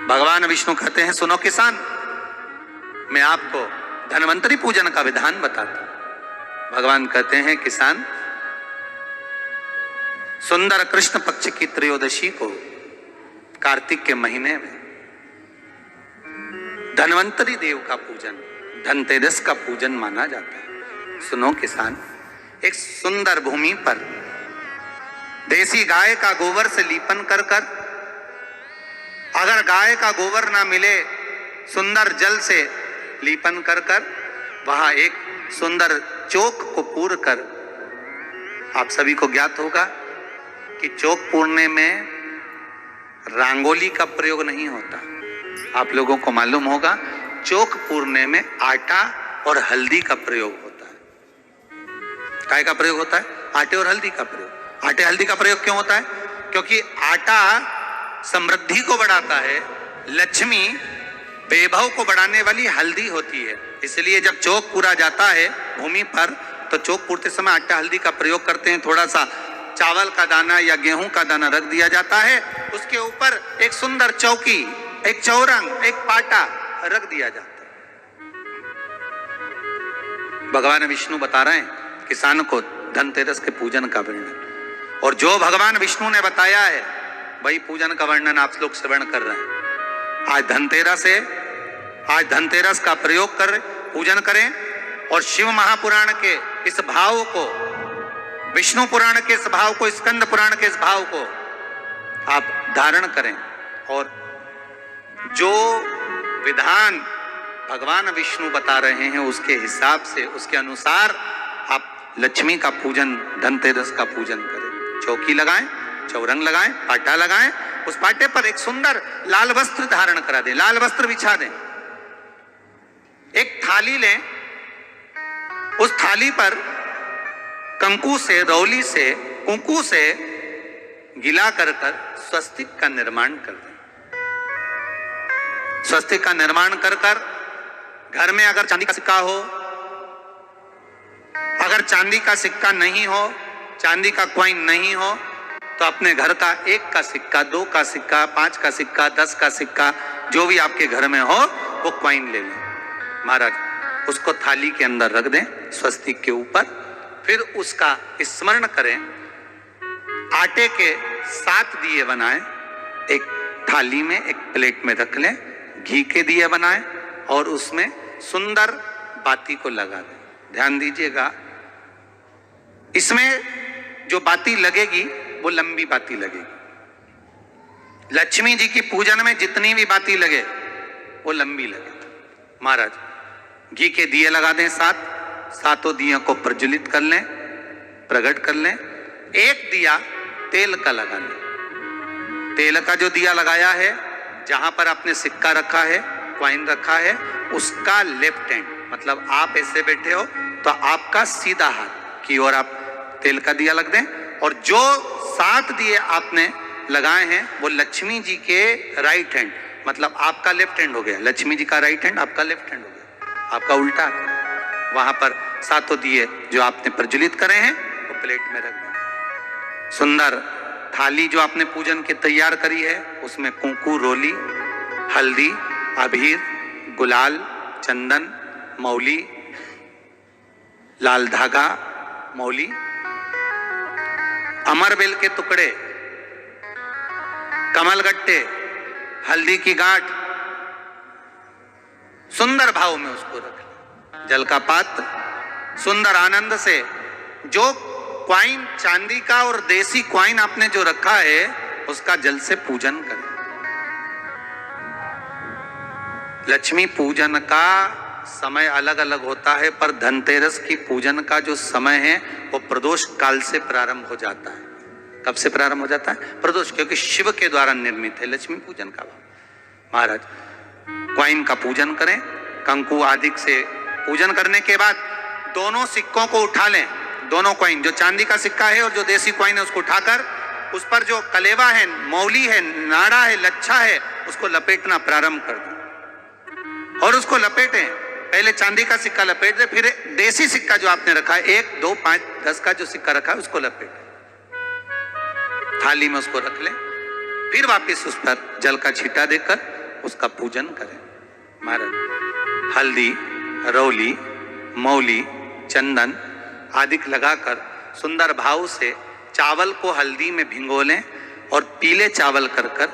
भगवान विष्णु कहते हैं, सुनो किसान, मैं आपको धन्वंतरी पूजन का विधान बताता हूं। भगवान कहते हैं, किसान, सुंदर कृष्ण पक्ष की त्रयोदशी को कार्तिक के महीने में धन्वंतरी देव का पूजन, धनतेरस का पूजन माना जाता है। सुनो किसान, एक सुंदर भूमि पर देसी गाय का गोबर से लीपन कर कर, अगर गाय का गोबर ना मिले, सुंदर जल से लीपन कर कर वहां एक सुंदर चौक को पूर कर, आप सभी को ज्ञात होगा कि चौक पूरने में रंगोली का प्रयोग नहीं होता। आप लोगों को मालूम होगा, चौक पूरने में आटा और हल्दी का प्रयोग होता है। काय का प्रयोग होता है? आटे और हल्दी का प्रयोग। आटे हल्दी का प्रयोग क्यों होता है? क्योंकि आटा समृद्धि को बढ़ाता है, लक्ष्मी वैभव को बढ़ाने वाली हल्दी होती है। इसलिए जब चौक पूरा जाता है भूमि पर, तो चौक पूरते समय आटा हल्दी का प्रयोग करते हैं। थोड़ा सा चावल का दाना या गेहूं का दाना रख दिया जाता है, उसके ऊपर एक सुंदर चौकी, एक चौरंग, एक पाटा रख दिया जाता है। भगवान विष्णु बता रहे हैं किसान को धनतेरस के पूजन का वर्णन, और जो भगवान विष्णु ने बताया है वही पूजन का वर्णन आप लोग श्रवण कर रहे हैं। आज धनतेरस का प्रयोग कर पूजन करें, और शिव महापुराण के इस भाव को, विष्णु पुराण के इस भाव को, स्कंद पुराण के इस भाव को आप धारण करें, और जो विधान भगवान विष्णु बता रहे हैं उसके हिसाब से, उसके अनुसार आप लक्ष्मी का पूजन, धनतेरस का पूजन करें। चौकी लगाएं, चौरंग लगाएं, पाटा लगाएं, उस पाटे पर एक सुंदर लाल वस्त्र धारण करा दें, लाल वस्त्र बिछा दें। एक थाली लें, उस थाली पर कंकु से, रौली से, कुंकू से गिला कर स्वस्तिक का निर्माण कर दें। स्वस्तिक का निर्माण कर घर में अगर चांदी का सिक्का हो, अगर चांदी का सिक्का नहीं हो, चांदी का कॉइन नहीं हो, तो अपने घर का 1 का सिक्का, 2 का सिक्का, 5 का सिक्का, 10 का सिक्का, जो भी आपके घर में हो वो कॉइन ले लें महाराज, उसको थाली के अंदर रख दें स्वस्तिक के ऊपर। फिर उसका स्मरण करें, आटे के 7 दिए बनाएं, एक थाली में, एक प्लेट में रख लें, घी के दिए बनाएं और उसमें सुंदर बाती को लगा दें। ध्यान दीजिएगा, इसमें जो बाती लगेगी वो लंबी बाती लगेगी। लक्ष्मी जी की पूजन में जितनी भी बाती लगे वो लंबी लगे। महाराज घी के दिए लगा दें 7, सातों दियों को प्रज्वलित कर लें, प्रकट कर लें। एक दिया तेल का लगा लें। तेल का जो दिया लगाया है, जहां पर आपने सिक्का रखा है, कॉइन रखा है, उसका लेफ्ट हैंड, मतलब आप ऐसे बैठे हो तो आपका सीधा हाथ की ओर आप तेल का दिया लग दें, और जो 7 दिए आपने लगाए हैं वो लक्ष्मी जी के राइट हैंड, मतलब आपका लेफ्ट हैंड हो गया, लक्ष्मी जी का राइट हैंड, आपका लेफ्ट हैंड हो गया, आपका उल्टा। वहां पर 7 दिए जो आपने प्रज्वलित करे हैं वो प्लेट में रख दें। सुंदर थाली जो आपने पूजन की तैयार करी है, उसमें कुंकू, रोली, हल्दी, अबीर, गुलाल, चंदन, मौली, लाल धागा, मौली, अमरबेल के टुकड़े, कमलगट्टे, हल्दी की गांठ, सुंदर भाव में उसको रख लें। जल का पात्र सुंदर आनंद से, जो क्वाइन चांदी का और देसी क्वाइन आपने जो रखा है उसका जल से पूजन करें। लक्ष्मी पूजन का समय अलग अलग होता है, पर धनतेरस की पूजन का जो समय है वो प्रदोष काल से प्रारंभ हो जाता है। कब से प्रारंभ हो जाता है? प्रदोष, क्योंकि शिव के द्वारा निर्मित है लक्ष्मी पूजन का भाव। महाराज क्वाइन का पूजन करें, कंकु आदि से पूजन करने के बाद दोनों सिक्कों को उठा लें, दोनों कॉइन, जो चांदी का सिक्का है और जो देसी कॉइन है, उसको उठाकर उस पर जो कलेवा है, मौली है, नाड़ा है, लच्छा है, उसको लपेटना प्रारंभ कर दें और उसको लपेटें। पहले चांदी का सिक्का लपेट दे, फिर देसी सिक्का जो आपने रखा है 1, 2, 5, 10 का जो सिक्का रखा है उसको लपेटें, थाली में उसको रख लें। फिर वापस उस पर जल का छींटा देकर उसका पूजन करें। महाराज हल्दी, रौली, मौली, चंदन आदि लगाकर सुंदर भाव से चावल को हल्दी में भिगो लें और पीले चावल कर कर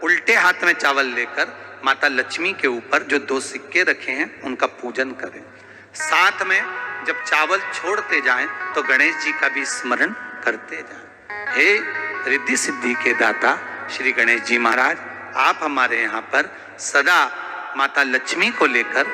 उल्टे हाथ में चावल लेकर माता लक्ष्मी के ऊपर जो 2 सिक्के रखे हैं उनका पूजन करें। साथ में जब चावल छोड़ते जाएं तो गणेश जी का भी स्मरण करते जाएं। हे रिद्धि सिद्धि के दाता श्री गणेश जी महाराज, आप हमारे यहाँ पर सदा माता लक्ष्मी को लेकर,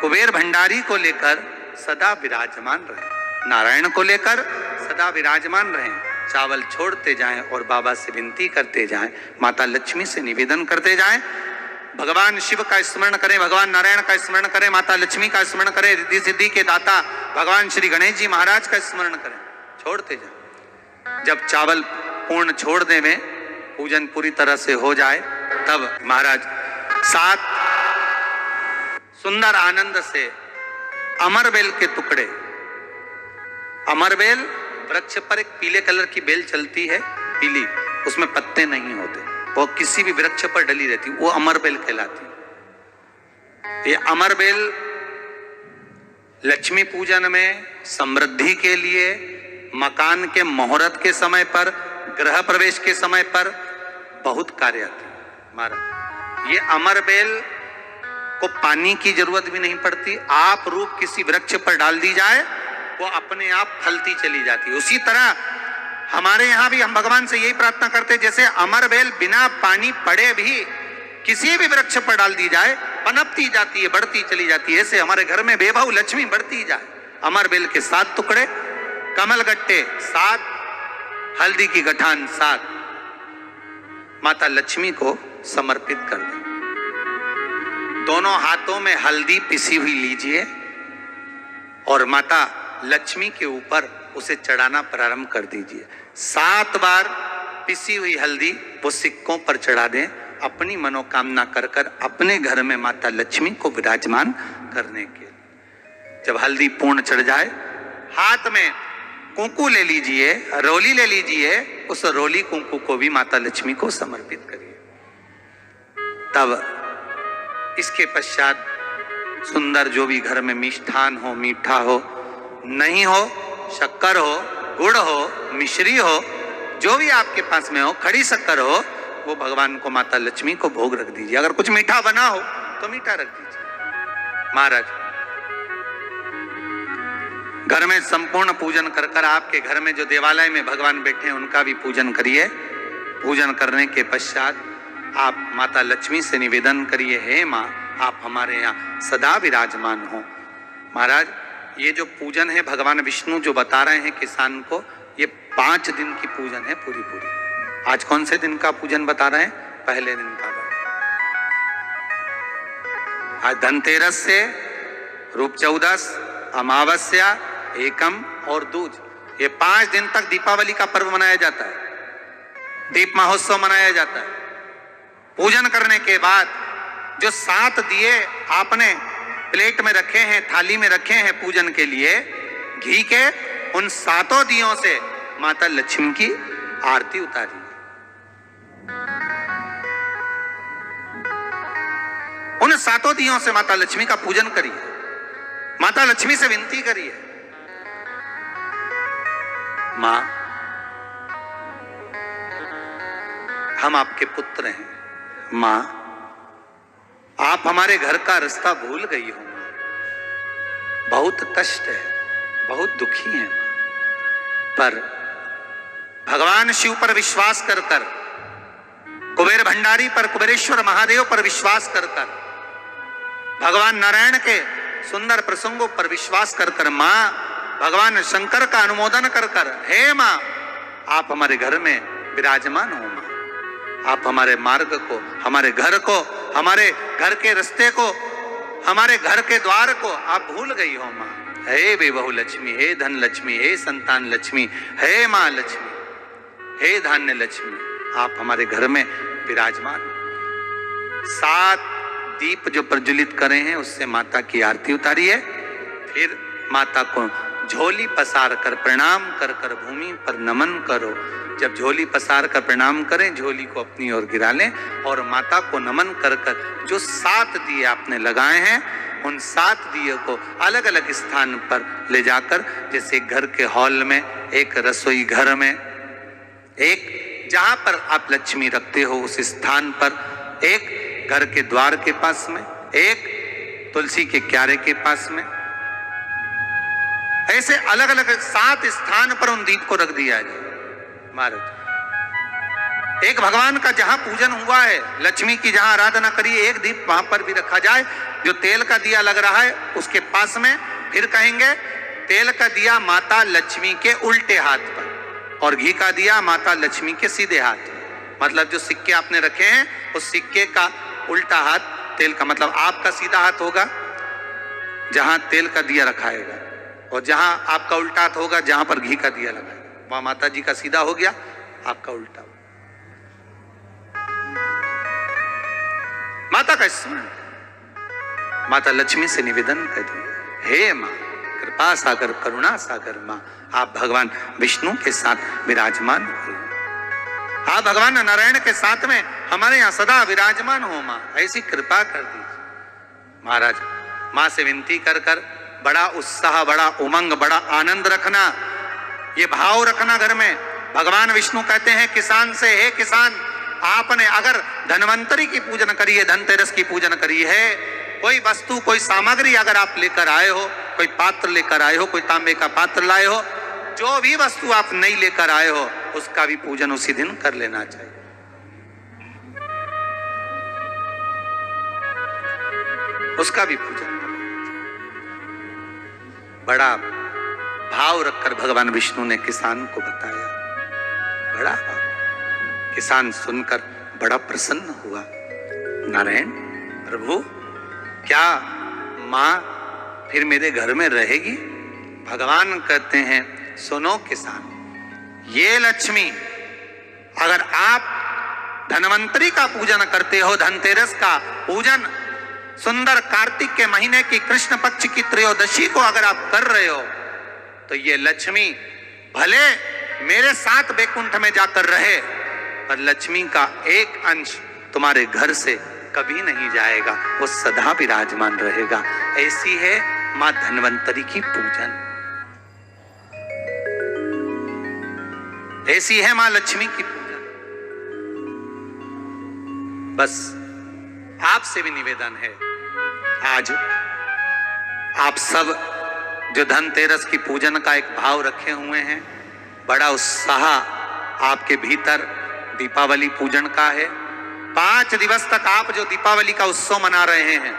कुबेर भंडारी को लेकर सदा विराजमान रहें, नारायण को लेकर सदा विराजमान रहें। चावल छोड़ते जाएं और बाबा से विनती करते जाएं, माता लक्ष्मी से निवेदन करते जाएं, भगवान शिव का स्मरण करें, भगवान नारायण का स्मरण करें, माता लक्ष्मी का स्मरण करें, रिद्धि सिद्धि के दाता भगवान श्री गणेश जी महाराज का स्मरण करें, छोड़ते जाएं। जब चावल पूर्ण छोड़ दें, पूजन पूरी तरह से हो जाए, तब महाराज सात सुंदर आनंद से अमरबेल के टुकड़े, अमरबेल वृक्ष पर एक पीले कलर की बेल चलती है, पीली, उसमें पत्ते नहीं होते, वो किसी भी वृक्ष पर डली रहती, वो अमरबेल कहलाती। ये अमरबेल लक्ष्मी पूजन में, समृद्धि के लिए, मकान के मुहूर्त के समय पर, गृह प्रवेश के समय पर बहुत कार्य आती है। महाराज ये अमरबेल को पानी की जरूरत भी नहीं पड़ती, आप रूप किसी वृक्ष पर डाल दी जाए वो अपने आप फलती चली जाती है। उसी तरह हमारे यहाँ भी हम भगवान से यही प्रार्थना करते हैं, जैसे अमरबेल बिना पानी पड़े भी किसी भी वृक्ष पर डाल दी जाए पनपती जाती है, बढ़ती चली जाती है, ऐसे हमारे घर में बेभाव लक्ष्मी बढ़ती जाए। अमरबेल के 7 टुकड़े, कमल गट्टे 7, हल्दी की गठान 7 माता लक्ष्मी को समर्पित कर दें। दोनों हाथों में हल्दी पिसी हुई लीजिए और माता लक्ष्मी के ऊपर उसे चढ़ाना प्रारंभ कर दीजिए। 7 बार पिसी हुई हल्दी वो सिक्कों पर चढ़ा दें, अपनी मनोकामना कर कर अपने घर में माता लक्ष्मी को विराजमान करने के। जब हल्दी पूर्ण चढ़ जाए, हाथ में कुंकू ले लीजिए, रोली ले लीजिए, उस रोली कुंकू को भी माता लक्ष्मी को समर्पित करिए। तब इसके पश्चात सुंदर जो भी घर में मिष्ठान हो, मीठा हो, नहीं हो, शक्कर हो, गुड़ हो, मिश्री हो, जो भी आपके पास में हो, खड़ी शक्कर हो, वो भगवान को, माता लक्ष्मी को भोग रख दीजिए। अगर कुछ मीठा बना हो तो मीठा रख दीजिए। महाराज घर में संपूर्ण पूजन कर कर आपके घर में जो देवालय में भगवान बैठे हैं उनका भी पूजन करिए। पूजन करने के पश्चात आप माता लक्ष्मी से निवेदन करिए, हे माँ आप हमारे यहाँ सदा विराजमान हो। महाराज ये जो पूजन है भगवान विष्णु जो बता रहे हैं किसान को, ये 5 दिन की पूजन है पूरी पूरी। आज कौन से दिन का पूजन बता रहे हैं? पहले दिन का। आज धनतेरस से रूप चौदस, अमावस्या, एकम और दूज, ये 5 दिन तक दीपावली का पर्व मनाया जाता है, दीप महोत्सव मनाया जाता है। पूजन करने के बाद जो 7 दिए आपने प्लेट में रखे हैं, थाली में रखे हैं पूजन के लिए घी के, उन 7 दियों से माता लक्ष्मी की आरती उतारिए। उन 7 दियों से माता लक्ष्मी का पूजन करिए, माता लक्ष्मी से विनती करिए, मां हम आपके पुत्र हैं, मां आप हमारे घर का रास्ता भूल गई हो, बहुत कष्ट है, बहुत दुखी है, पर भगवान शिव पर विश्वास कर कर, कुबेर भंडारी पर, कुबेरेश्वर महादेव पर विश्वास कर कर, भगवान नारायण के सुंदर प्रसंगों पर विश्वास कर कर, मां भगवान शंकर का अनुमोदन कर कर, हे मां आप हमारे घर में विराजमान हो, मां आप हमारे मार्ग को, हमारे घर को, हमारे घर के रास्ते को, हमारे घर के द्वार को आप भूल गई हो मां। हे बेबहू लक्ष्मी, हे धन लक्ष्मी, हे संतान लक्ष्मी, हे मां लक्ष्मी, हे धान्य लक्ष्मी, आप हमारे घर में विराजमान। 7 दीप जो प्रज्वलित करे हैं उससे माता की आरती उतारिए, फिर माता को झोली पसार कर प्रणाम कर कर भूमि पर नमन करो। जब झोली पसार कर प्रणाम करें, झोली को अपनी ओर गिरा लें और माता को नमन कर कर जो 7 दिए आपने लगाए हैं, उन 7 दिए को अलग अलग स्थान पर ले जाकर, जैसे घर के हॉल में, एक रसोई घर में, एक जहां पर आप लक्ष्मी रखते हो उस स्थान पर, एक घर के द्वार के पास में, एक तुलसी के क्यारे के पास में, ऐसे अलग अलग 7 स्थान पर उन दीप को रख दिया जाए महाराज। एक भगवान का जहां पूजन हुआ है, लक्ष्मी की जहां आराधना करिए, एक दीप वहां पर भी रखा जाए। जो तेल का दिया लग रहा है उसके पास में, फिर कहेंगे तेल का दिया माता लक्ष्मी के उल्टे हाथ पर और घी का दिया माता लक्ष्मी के सीधे हाथ पर। मतलब जो सिक्के आपने रखे हैं उस सिक्के का उल्टा हाथ तेल का, मतलब आपका सीधा हाथ होगा जहां तेल का दिया रखाएगा, और जहां आपका उल्टा हाथ होगा जहां पर घी का दिया लगाएगा, वहां माता जी का सीधा हो गया, आपका उल्टा। माता का स्मरण, माता लक्ष्मी से निवेदन करिए, हे मां कृपा सागर करुणा सागर मां, आप भगवान विष्णु के साथ विराजमान हो, आप भगवान नारायण के साथ में हमारे यहां सदा विराजमान हो मां, ऐसी कृपा कर दीजिए। महाराज मां से विनती कर कर बड़ा उत्साह, बड़ा उमंग, बड़ा आनंद रखना, ये भाव रखना घर में। भगवान विष्णु कहते हैं किसान से, हे किसान, आपने अगर धनवंतरी की पूजन करी है, धनतेरस की पूजन करी है, कोई वस्तु, कोई सामग्री अगर आप लेकर आए हो, कोई पात्र लेकर आए हो, कोई तांबे का पात्र लाए हो, जो भी वस्तु आप नहीं लेकर आए हो उसका भी पूजन उसी दिन कर लेना चाहिए। उसका भी पूजन बड़ा भाव रखकर भगवान विष्णु ने किसान को बताया, बड़ा भाव। किसान सुनकर बड़ा प्रसन्न हुआ। नारायण प्रभु, क्या मां फिर मेरे घर में रहेगी? भगवान कहते हैं सुनो किसान, ये लक्ष्मी अगर आप धनवंतरी का पूजन करते हो, धनतेरस का पूजन सुंदर कार्तिक के महीने की कृष्ण पक्ष की त्रयोदशी को अगर आप कर रहे हो, तो ये लक्ष्मी भले मेरे साथ बैकुंठ में जाकर रहे, पर लक्ष्मी का एक अंश तुम्हारे घर से कभी नहीं जाएगा, वो सदा विराजमान रहेगा। ऐसी है मां धनवंतरी की पूजन, ऐसी है मां लक्ष्मी की पूजन। बस आपसे भी निवेदन है, आज आप सब जो धनतेरस की पूजन का एक भाव रखे हुए हैं, बड़ा उत्साह आपके भीतर दीपावली पूजन का है। 5 दिवस तक आप जो दीपावली का उत्सव मना रहे हैं,